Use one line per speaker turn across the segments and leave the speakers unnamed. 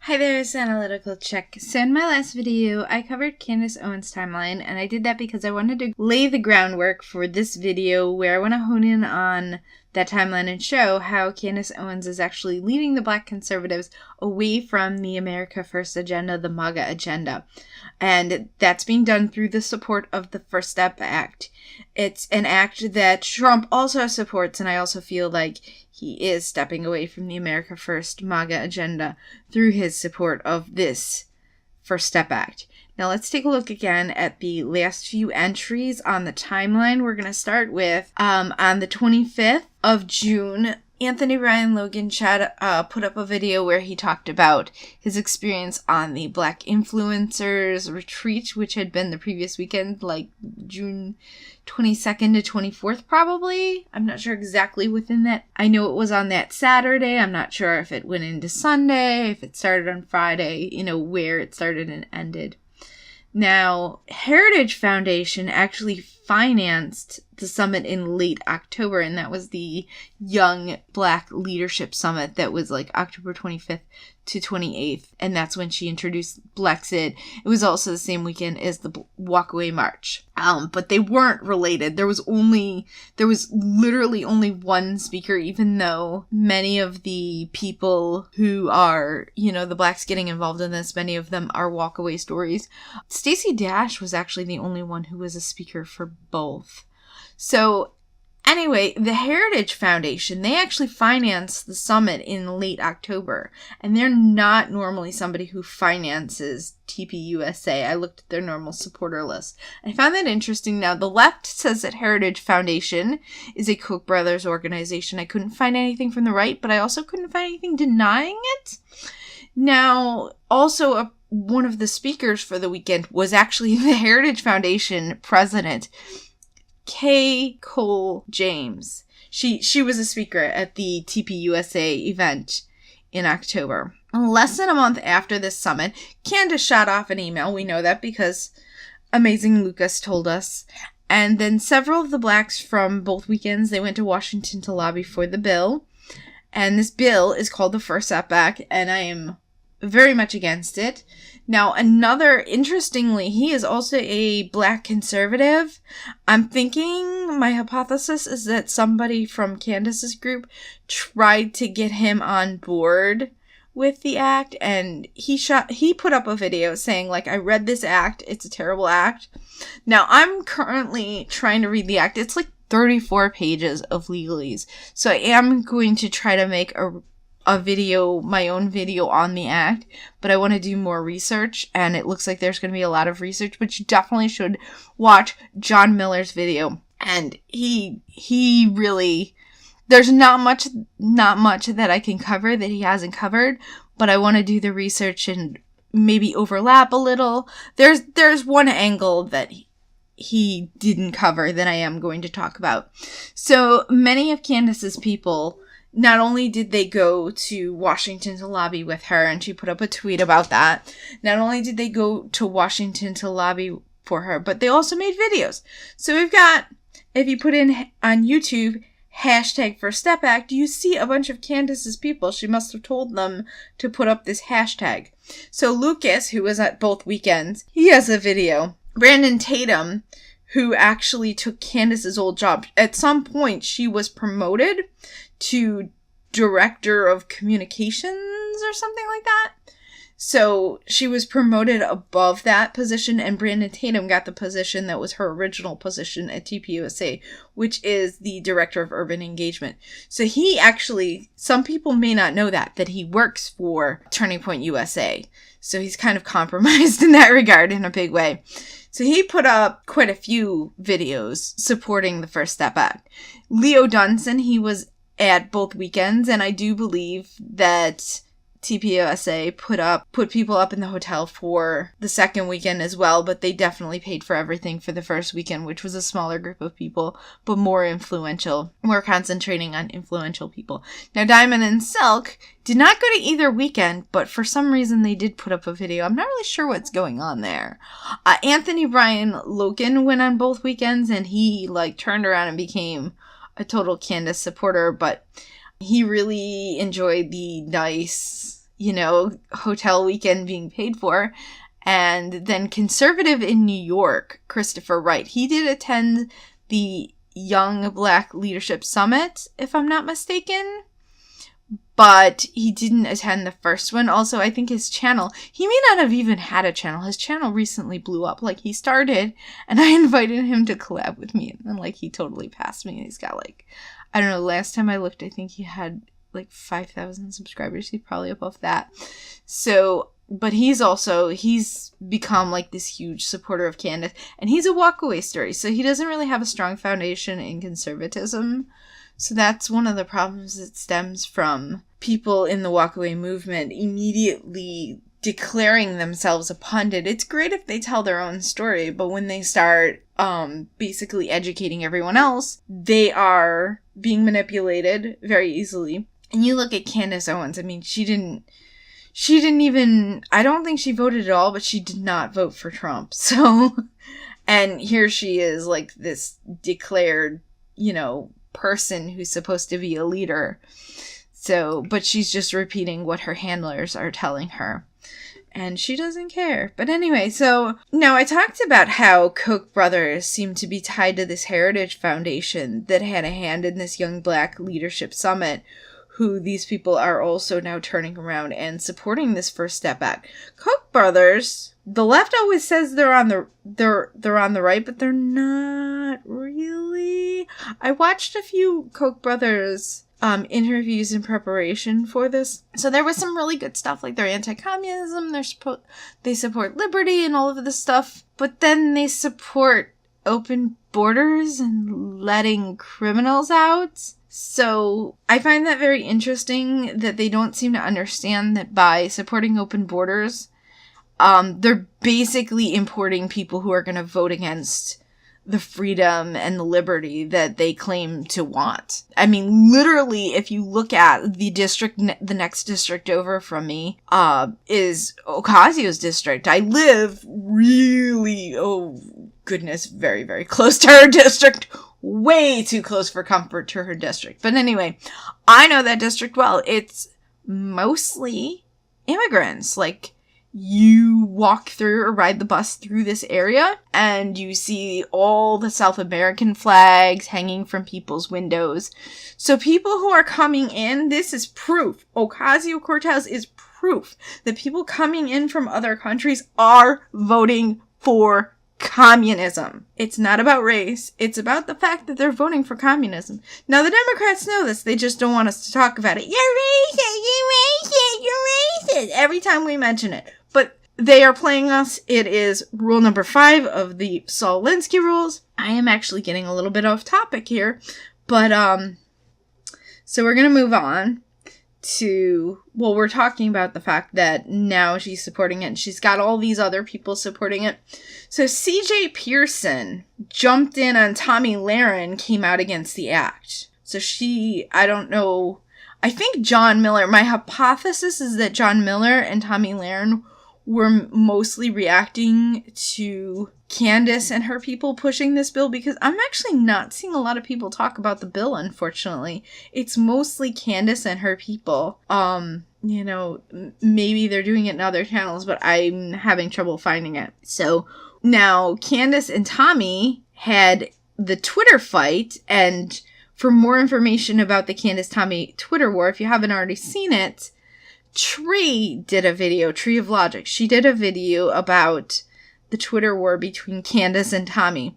Hi there, it's Analytical Check. So in my last video, I covered Candace Owens' timeline, and I did that because I wanted to lay the groundwork for this video where I want to hone in on that timeline and show how Candace Owens is actually leading the Black conservatives away from the America First agenda, the MAGA agenda. And that's being done through the support of the First Step Act. It's an act that Trump also supports, and I also feel like he is stepping away from the America First MAGA agenda through his support of this First Step Act. Now let's take a look again at the last few entries on the timeline. We're going to start with on the 25th of June, Anthony Ryan Logan put up a video where he talked about his experience on the Black Influencers Retreat, which had been the previous weekend, like June 22nd to 24th probably. I'm not sure exactly within that. I know it was on that Saturday. I'm not sure if it went into Sunday, if it started on Friday, where it started and ended. Now, Heritage Foundation actually financed the summit in late October, and that was the Young Black Leadership Summit that was like October 25th to 28th, and that's when she introduced Blexit. It was also the same weekend as the Walkaway March. But they weren't related. There was literally only one speaker, even though many of the people who are, the Blacks getting involved in this, many of them are walkaway stories. Stacey Dash was actually the only one who was a speaker for both. So anyway, the Heritage Foundation, they actually financed the summit in late October, and they're not normally somebody who finances TPUSA. I looked at their normal supporter list. I found that interesting. Now, the left says that Heritage Foundation is a Koch brothers organization. I couldn't find anything from the right, but I also couldn't find anything denying it. Now, also one of the speakers for the weekend was actually the Heritage Foundation president, Kay Cole James. She was a speaker at the TPUSA event in October. Less than a month after this summit, Candace shot off an email. We know that because Amazing Lucas told us. And then several of the Blacks from both weekends, they went to Washington to lobby for the bill. And this bill is called the First Step Act, and I am very much against it. Now, interestingly, he is also a Black conservative. I'm thinking, my hypothesis is that somebody from Candace's group tried to get him on board with the act, and he put up a video saying, I read this act, it's a terrible act. Now, I'm currently trying to read the act. It's 34 pages of legalese. So I am going to try to make my own video on the act, but I want to do more research, and it looks like there's going to be a lot of research, but you definitely should watch Jon Miller's video. And he really, there's not much that I can cover that he hasn't covered, but I want to do the research and maybe overlap a little. There's one angle that he didn't cover that I am going to talk about. So many of Candace's people, not only did they go to Washington to lobby with her, and she put up a tweet about that, not only did they go to Washington to lobby for her, but they also made videos. So we've got, if you put in on YouTube, hashtag First Step Act, you see a bunch of Candace's people. She must have told them to put up this hashtag. So Lucas, who was at both weekends, he has a video. Brandon Tatum, who actually took Candace's old job, at some point she was promoted to director of communications or something like that. So she was promoted above that position, and Brandon Tatum got the position that was her original position at TPUSA, which is the director of urban engagement. So he actually, some people may not know that he works for Turning Point USA. So he's kind of compromised in that regard in a big way. So he put up quite a few videos supporting the First Step Act. Leo Dunson, he was at both weekends, and I do believe that TPUSA put people up in the hotel for the second weekend as well, but they definitely paid for everything for the first weekend, which was a smaller group of people, but more influential. We're concentrating on influential people. Now, Diamond and Silk did not go to either weekend, but for some reason they did put up a video. I'm not really sure what's going on there. Anthony Ryan Logan went on both weekends, and he turned around and became a total Candace supporter, but he really enjoyed the nice hotel weekend being paid for. And then conservative in New York, Christopher Wright, he did attend the Young Black Leadership Summit, if I'm not mistaken. But he didn't attend the first one. Also, I think his channel, he may not have even had a channel. His channel recently blew up. Like, he started, and I invited him to collab with me. And then, like, he totally passed me. And he's got, like, I don't know, last time I looked, I think he had, like, 5,000 subscribers. He's probably above that. So, but he's become, like, this huge supporter of Candace. And he's a walkaway story. So he doesn't really have a strong foundation in conservatism. So that's one of the problems that stems from people in the walkaway movement immediately declaring themselves a pundit. It's great if they tell their own story, but when they start basically educating everyone else, they are being manipulated very easily. And you look at Candace Owens, I mean, she didn't even, I don't think she voted at all, but she did not vote for Trump. So, and here she is, like, this declared, person who's supposed to be a leader. So, but she's just repeating what her handlers are telling her. And she doesn't care. But anyway, so now I talked about how Koch brothers seem to be tied to this Heritage Foundation that had a hand in this Young Black Leadership Summit, who these people are also now turning around and supporting this First Step Act. Koch brothers, the left always says they're on the right, but they're not really. I watched a few Koch brothers interviews in preparation for this. So there was some really good stuff, like they're anti-communism, they support liberty and all of this stuff, but then they support open borders and letting criminals out. So I find that very interesting that they don't seem to understand that by supporting open borders, they're basically importing people who are going to vote against the freedom and the liberty that they claim to want. I mean, literally, if you look at the district, the next district over from me, is Ocasio's district. I live really, very, very close to her district. Way too close for comfort to her district. But anyway, I know that district well. It's mostly immigrants. Like, you walk through or ride the bus through this area and you see all the South American flags hanging from people's windows. So people who are coming in, this is proof. Ocasio-Cortez is proof that people coming in from other countries are voting for communism. It's not about race. It's about the fact that they're voting for communism. Now, the Democrats know this. They just don't want us to talk about it. You're racist! You're racist! Every time we mention it. But they are playing us. It is rule number 5 of the Saul Alinsky rules. I am actually getting a little bit off topic here. But, so we're going to move on to, well, we're talking about the fact that now she's supporting it and she's got all these other people supporting it. So CJ Pearson jumped in on Tomi Lahren, came out against the act. So I don't know, I think Jon Miller, my hypothesis is that Jon Miller and Tomi Lahren were mostly reacting to Candace and her people pushing this bill, because I'm actually not seeing a lot of people talk about the bill, unfortunately. It's mostly Candace and her people. Maybe they're doing it in other channels, but I'm having trouble finding it. So now Candace and Tomi had the Twitter fight, and for more information about the Candace-Tomi Twitter war, if you haven't already seen it, Tree of Logic. She did a video about the Twitter war between Candace and Tomi.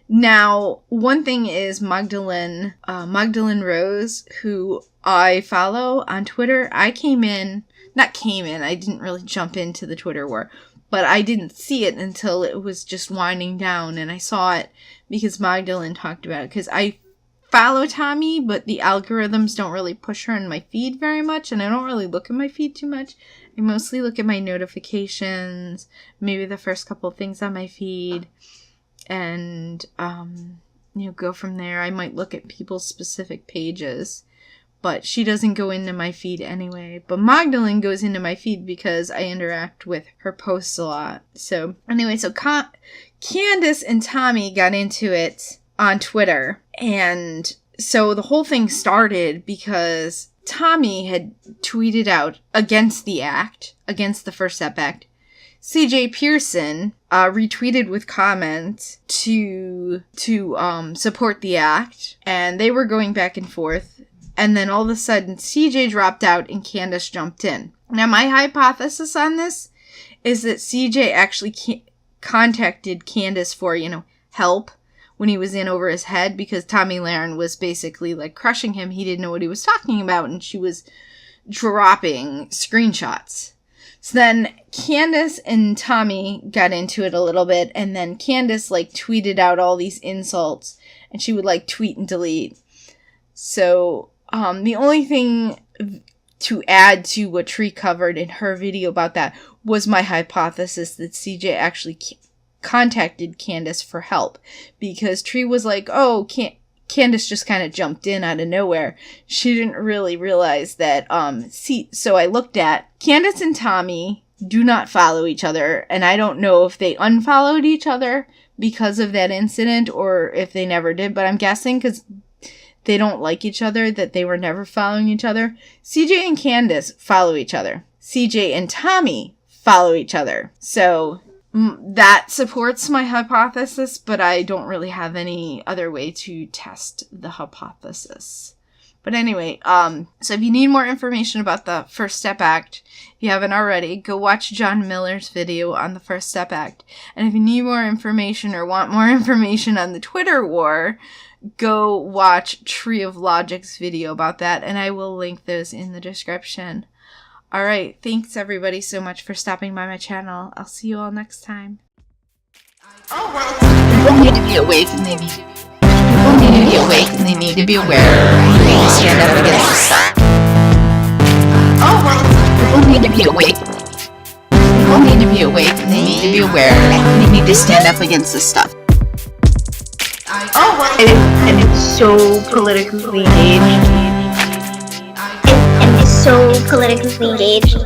Now, one thing is Magdalene Rose, who I follow on Twitter. I didn't really jump into the Twitter war, but I didn't see it until it was just winding down, and I saw it because Magdalene talked about it, because I follow Tomi, but the algorithms don't really push her in my feed very much, and I don't really look at my feed too much. I mostly look at my notifications, maybe the first couple of things on my feed, and, go from there. I might look at people's specific pages, but she doesn't go into my feed anyway. But Magdalene goes into my feed because I interact with her posts a lot. So, anyway, so Candace and Tomi got into it on Twitter, and so the whole thing started because Tommy had tweeted out against the act, against the First Step Act. CJ Pearson retweeted with comments to support the act, and they were going back and forth. And then all of a sudden, CJ dropped out and Candace jumped in. Now, my hypothesis on this is that CJ actually contacted Candace for, help when he was in over his head, because Tommy Lahren was basically like crushing him. He didn't know what he was talking about, and she was dropping screenshots. So then Candace and Tommy got into it a little bit, and then Candace like tweeted out all these insults, and she would like tweet and delete. So the only thing to add to what Tree covered in her video about that was my hypothesis that CJ actually contacted Candace for help, because Tree was like, oh, Candace just kind of jumped in out of nowhere. She didn't really realize that, so I looked at Candace and Tommy do not follow each other, and I don't know if they unfollowed each other because of that incident or if they never did, but I'm guessing because they don't like each other that they were never following each other. CJ and Candace follow each other. CJ and Tommy follow each other. So that supports my hypothesis, but I don't really have any other way to test the hypothesis. But anyway, so if you need more information about the First Step Act, if you haven't already, go watch Jon Miller's video on the First Step Act. And if you need more information or want more information on the Twitter war, go watch Tree of Logic's video about that, and I will link those in the description. Alright, thanks everybody so much for stopping by my channel. I'll see you all next time.
People need to be awake and they need to be aware. They need to stand up against the stuff. People need to be awake. People need to be awake and they need to be aware. They need to stand up against this stuff.
And it's so politically engaged. And it's so politically engaged.